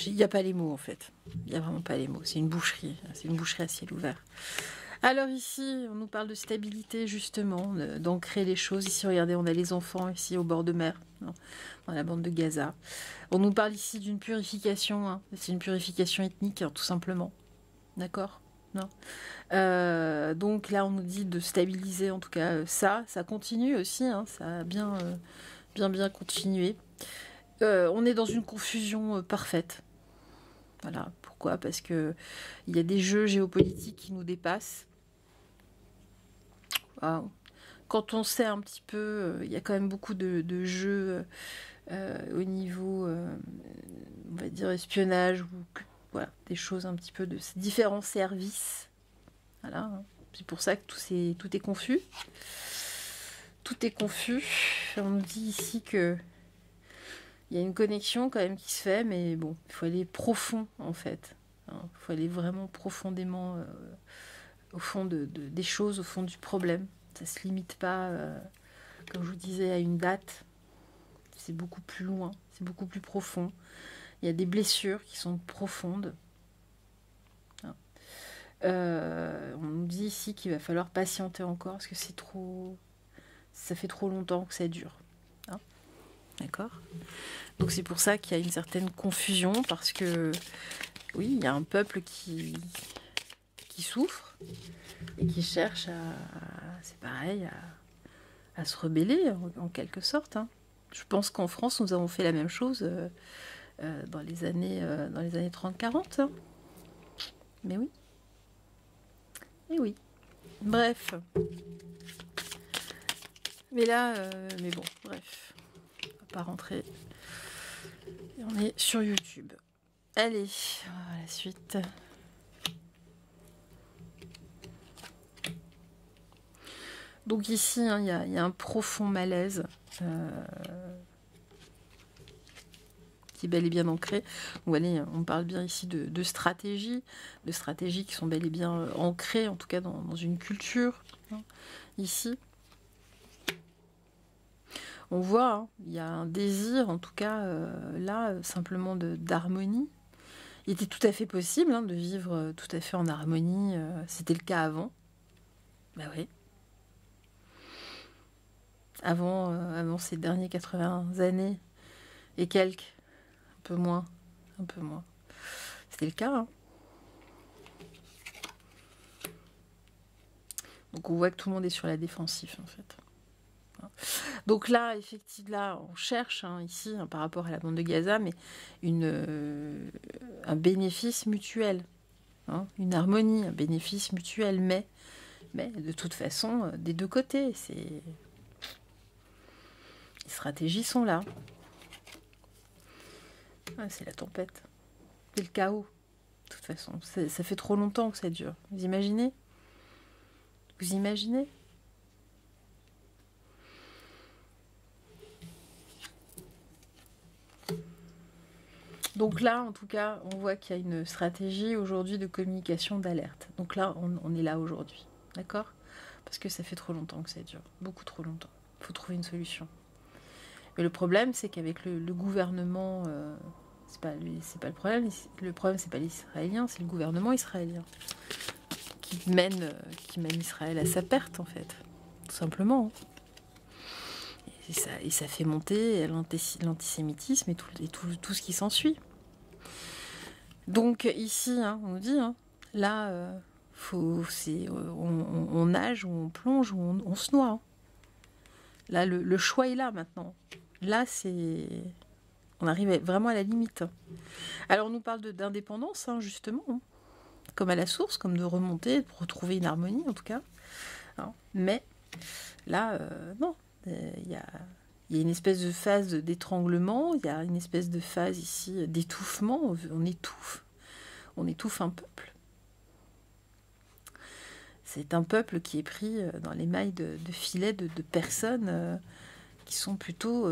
n'y a pas les mots, en fait. Il n'y a vraiment pas les mots. C'est une boucherie. C'est une boucherie à ciel ouvert. Alors ici, on nous parle de stabilité, justement, d'ancrer les choses. Ici, regardez, on a les enfants, ici, au bord de mer, dans la bande de Gaza. On nous parle ici d'une purification. Hein. C'est une purification ethnique, hein, tout simplement. D'accord ? Non. Donc là, on nous dit de stabiliser, en tout cas, ça continue aussi, hein, ça a bien continué. On est dans une confusion parfaite. Voilà. Pourquoi ? Parce que il y a des jeux géopolitiques qui nous dépassent. Voilà. Quand on sait un petit peu, il y a quand même beaucoup de jeux au niveau, on va dire, espionnage, ou voilà, des choses un petit peu de ces différents services. Voilà. C'est pour ça que tout est confus. Tout est confus. On nous dit ici que il y a une connexion quand même qui se fait, mais bon, il faut aller profond en fait. Il faut aller vraiment profondément au fond des choses, au fond du problème. Ça ne se limite pas, comme je vous disais, à une date. C'est beaucoup plus loin, c'est beaucoup plus profond. Il y a des blessures qui sont profondes. On nous dit ici qu'il va falloir patienter encore, parce que ça fait trop longtemps que ça dure. Hein, d'accord ? Donc c'est pour ça qu'il y a une certaine confusion, parce que oui, il y a un peuple qui souffre et qui cherche c'est pareil, à se rebeller en quelque sorte. Hein. Je pense qu'en France, nous avons fait la même chose dans les années 30-40. Hein. Mais oui. Et oui. Bref. Mais là, mais bon, bref. On va pas rentrer. Et on est sur YouTube. Allez, la suite. Donc ici, il y a un profond malaise qui est bel et bien ancré. Donc, allez, on parle bien ici de stratégies qui sont bel et bien ancrées, en tout cas dans une culture. Hein, ici. On voit, hein, il y a un désir, en tout cas là, simplement d'harmonie. Il était tout à fait possible de vivre tout à fait en harmonie. C'était le cas avant. Bah oui. Avant ces derniers 80 années et quelques, un peu moins. C'était le cas. Hein. Donc on voit que tout le monde est sur la défensive en fait. Donc là, effectivement, on cherche ici, par rapport à la bande de Gaza, mais un bénéfice mutuel. hein, une harmonie, un bénéfice mutuel, mais de toute façon, des deux côtés, les stratégies sont là. Ah, c'est la tempête, c'est le chaos. De toute façon, ça fait trop longtemps que ça dure. Vous imaginez? Vous imaginez? Donc là, en tout cas, on voit qu'il y a une stratégie aujourd'hui de communication d'alerte. Donc là, on est là aujourd'hui. D'accord? Parce que ça fait trop longtemps que ça dure. Beaucoup trop longtemps. Il faut trouver une solution. Mais le problème, c'est qu'avec le gouvernement... c'est pas le problème. Le problème, c'est pas les Israéliens, c'est le gouvernement israélien. Qui mène Israël à sa perte, en fait. Tout simplement. Et ça fait monter l'antisémitisme et tout ce qui s'ensuit. Donc ici, on nous dit, là, on nage, ou on plonge, ou on se noie. Là, le choix est là maintenant. Là, on arrive vraiment à la limite. Alors on nous parle d'indépendance, justement, comme à la source, comme de remonter, pour retrouver une harmonie, en tout cas. Mais là, non. Il y a une espèce de phase d'étranglement, il y a une espèce de phase ici d'étouffement, on étouffe un peuple. C'est un peuple qui est pris dans les mailles de filets de personnes qui sont plutôt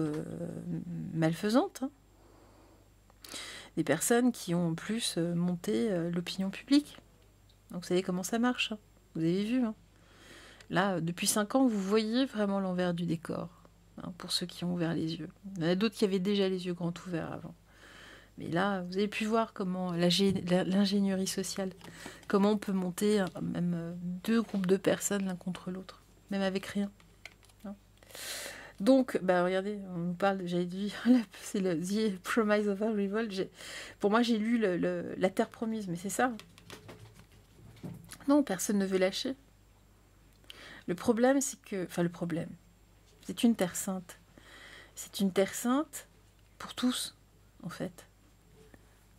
malfaisantes. Des personnes qui ont en plus monté l'opinion publique. Donc vous savez comment ça marche, vous avez vu. Là, depuis 5 ans, vous voyez vraiment l'envers du décor, pour ceux qui ont ouvert les yeux. Il y en a d'autres qui avaient déjà les yeux grands ouverts avant. Mais là, vous avez pu voir comment l'ingénierie sociale, comment on peut monter même 2 groupes de personnes l'un contre l'autre, même avec rien. Donc, regardez, on nous parle, j'avais dit, c'est le The Promise of a Revolt. Pour moi, j'ai lu La Terre Promise, mais c'est ça. Non, personne ne veut lâcher. Le problème, c'est que... Enfin, le problème, c'est une terre sainte. C'est une terre sainte pour tous, en fait.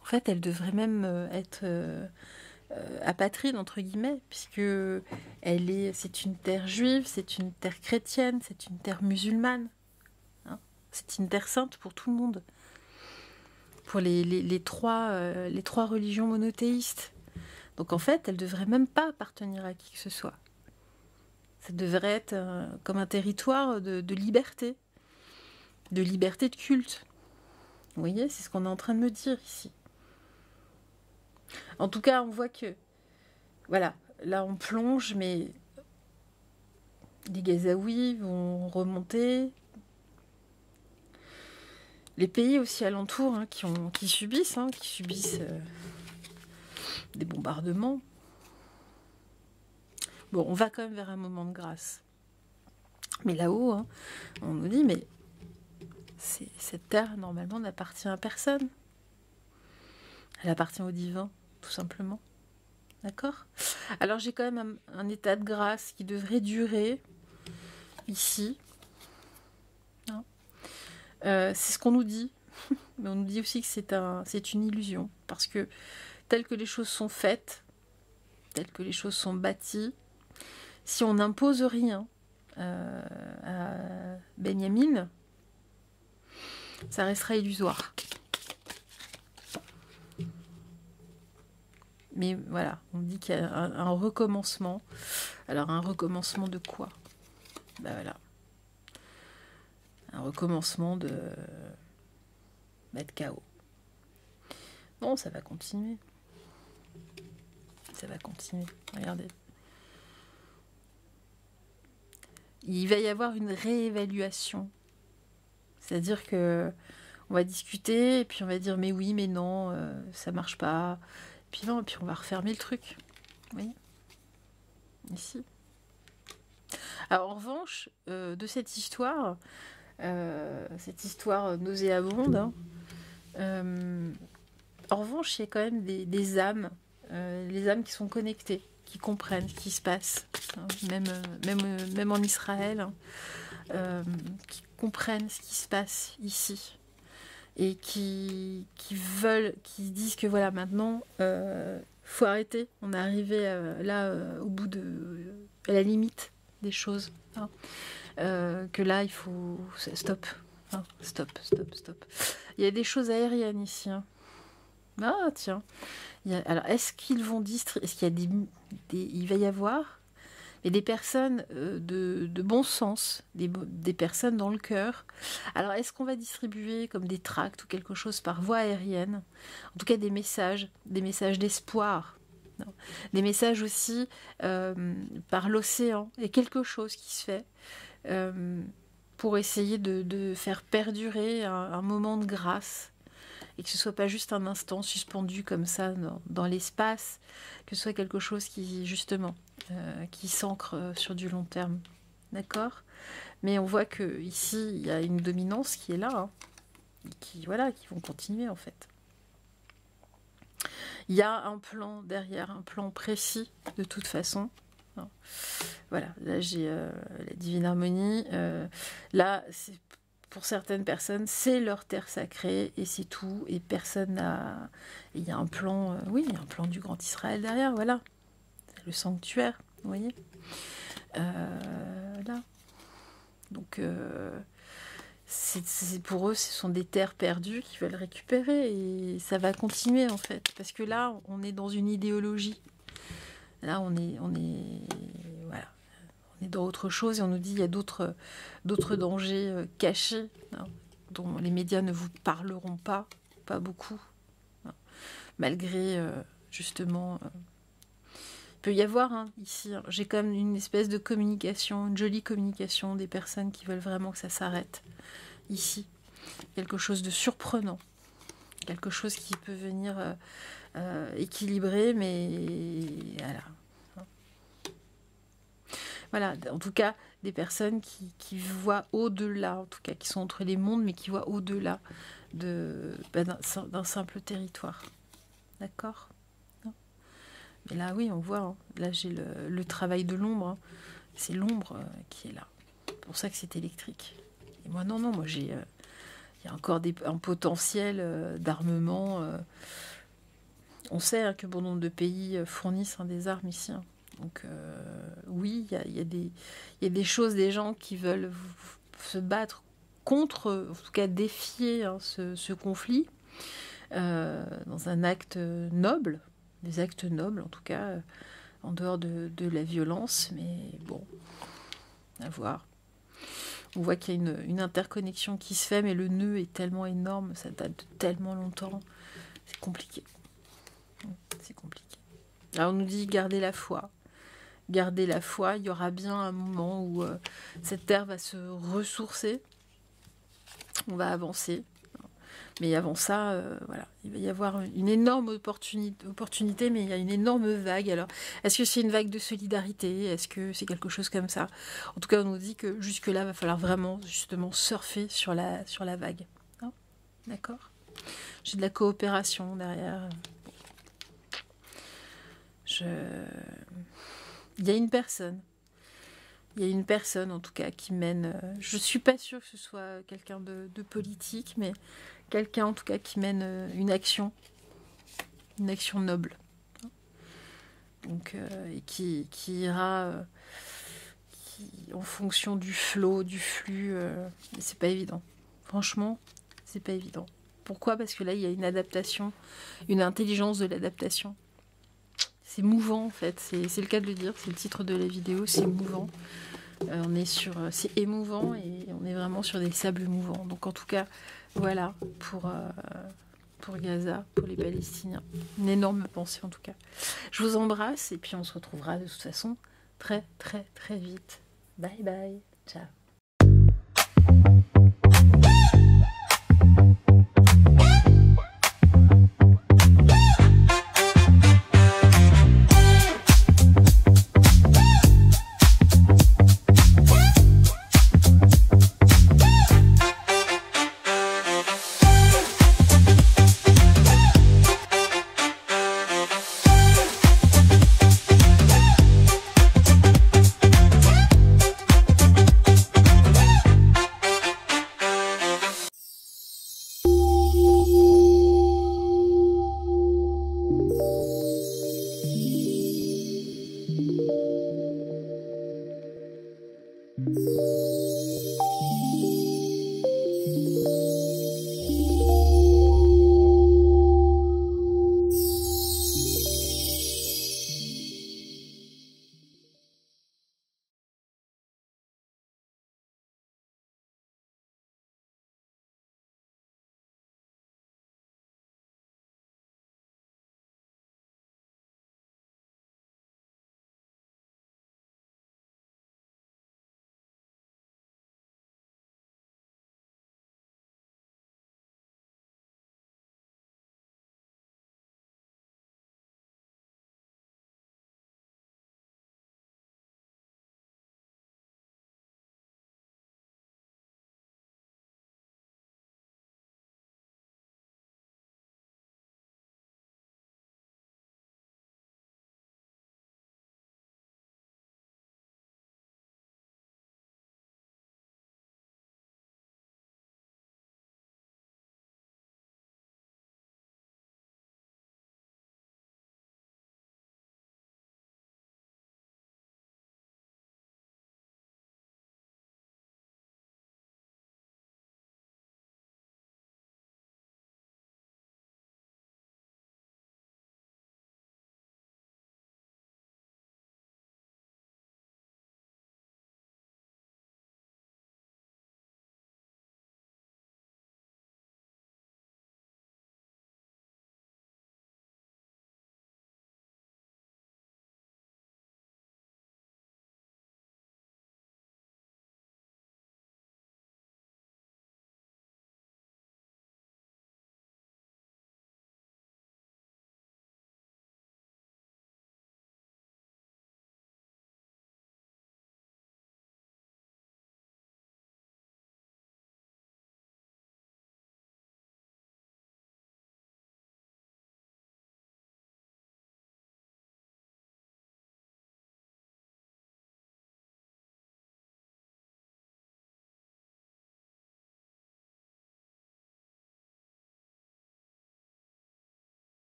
En fait, elle devrait même être apatride, entre guillemets, puisque c'est une terre juive, c'est une terre chrétienne, c'est une terre musulmane. C'est une terre sainte pour tout le monde. Pour les trois religions monothéistes. Donc, en fait, elle ne devrait même pas appartenir à qui que ce soit. Ça devrait être comme un territoire de liberté de culte. Vous voyez, c'est ce qu'on est en train de me dire ici. En tout cas, on voit que, voilà, là on plonge, mais les Gazaouis vont remonter. Les pays aussi alentours qui subissent des bombardements. Bon, on va quand même vers un moment de grâce. Mais là-haut, on nous dit, mais cette terre, normalement, n'appartient à personne. Elle appartient au divin, tout simplement. D'accord? Alors, j'ai quand même un état de grâce qui devrait durer ici. C'est ce qu'on nous dit. Mais on nous dit aussi que c'est une illusion. Parce que, telles que les choses sont faites, telles que les choses sont bâties, si on n'impose rien à Benjamin, ça restera illusoire. Mais voilà, on dit qu'il y a un recommencement. Alors un recommencement de quoi? Voilà. Un recommencement de chaos. Non, ça va continuer. Ça va continuer. Regardez. Il va y avoir une réévaluation. C'est-à-dire que on va discuter, et puis on va dire mais oui, mais non, ça marche pas. Et puis non, et puis on va refermer le truc. Vous voyez? Ici. Alors en revanche, de cette histoire nauséabonde, en revanche, il y a quand même des âmes, les âmes qui sont connectées, qui comprennent ce qui se passe, même en Israël, qui comprennent ce qui se passe ici, et qui disent que voilà, maintenant, faut arrêter. On est arrivé là au bout à la limite des choses. Hein. Que là, il faut... Stop. Hein. Stop. Il y a des choses aériennes ici. Hein. Ah, tiens. Alors, est-ce qu'ils vont distribuer... Est-ce qu'il y a il va y avoir des personnes de bon sens, des personnes dans le cœur. Alors, est-ce qu'on va distribuer comme des tracts ou quelque chose par voie aérienne? En tout cas, des messages d'espoir. Non. Des messages aussi par l'océan. Il y a quelque chose qui se fait pour essayer de faire perdurer un moment de grâce. Et que ce soit pas juste un instant suspendu comme ça dans l'espace, que ce soit quelque chose qui, justement, qui s'ancre sur du long terme. D'accord? Mais on voit que ici il y a une dominance qui est là, hein, qui vont continuer en fait. Il y a un plan derrière, un plan précis de toute façon. Voilà, là j'ai la divine harmonie. Là, pour certaines personnes, c'est leur terre sacrée et c'est tout. Et personne n'a... Il y a un plan, il y a un plan du Grand Israël derrière, voilà. C'est le sanctuaire, vous voyez. Là. Donc, c'est pour eux, ce sont des terres perdues qu'ils veulent récupérer. Et ça va continuer, en fait. Parce que là, on est dans une idéologie. Là, on est voilà. On est dans autre chose et on nous dit qu'il y a d'autres dangers cachés, hein, dont les médias ne vous parleront pas beaucoup, hein, malgré justement... il peut y avoir ici, hein, j'ai comme une espèce de communication, une jolie communication des personnes qui veulent vraiment que ça s'arrête ici. Quelque chose de surprenant, quelque chose qui peut venir équilibrer, mais voilà. Voilà, en tout cas, des personnes qui voient au-delà, en tout cas, qui sont entre les mondes, mais qui voient au-delà d'un simple territoire. D'accord? Mais là, oui, on voit, hein, là, j'ai le travail de l'ombre. Hein. C'est l'ombre qui est là. C'est pour ça que c'est électrique. Et moi, non, moi, j'ai... il y a encore un potentiel d'armement. On sait que bon nombre de pays fournissent des armes ici. Hein. Donc oui, il y a des choses, des gens qui veulent se battre contre, en tout cas défier ce conflit dans un acte noble, des actes nobles en tout cas, en dehors de la violence, mais bon, à voir. On voit qu'il y a une interconnexion qui se fait, mais le nœud est tellement énorme, ça date de tellement longtemps, c'est compliqué. C'est compliqué. Alors on nous dit garder la foi. Garder la foi, il y aura bien un moment où cette terre va se ressourcer, on va avancer, mais avant ça, voilà, il va y avoir une énorme opportunité, mais il y a une énorme vague. Alors, est-ce que c'est une vague de solidarité? Est-ce que c'est quelque chose comme ça? En tout cas, on nous dit que jusque-là, il va falloir vraiment, justement, surfer sur la vague. Hein, d'accord? J'ai de la coopération derrière. Il y a une personne en tout cas qui mène, je ne suis pas sûre que ce soit quelqu'un de politique, mais quelqu'un en tout cas qui mène une action noble. Donc, et qui ira en fonction du flot, du flux, mais c'est pas évident. Franchement, c'est pas évident. Pourquoi? Parce que là, il y a une adaptation, une intelligence de l'adaptation. C'est mouvant en fait, c'est le cas de le dire, c'est le titre de la vidéo, c'est mouvant. C'est émouvant et on est vraiment sur des sables mouvants. Donc en tout cas, voilà pour Gaza, pour les Palestiniens. Une énorme pensée en tout cas. Je vous embrasse et puis on se retrouvera de toute façon très très très vite. Bye bye, ciao.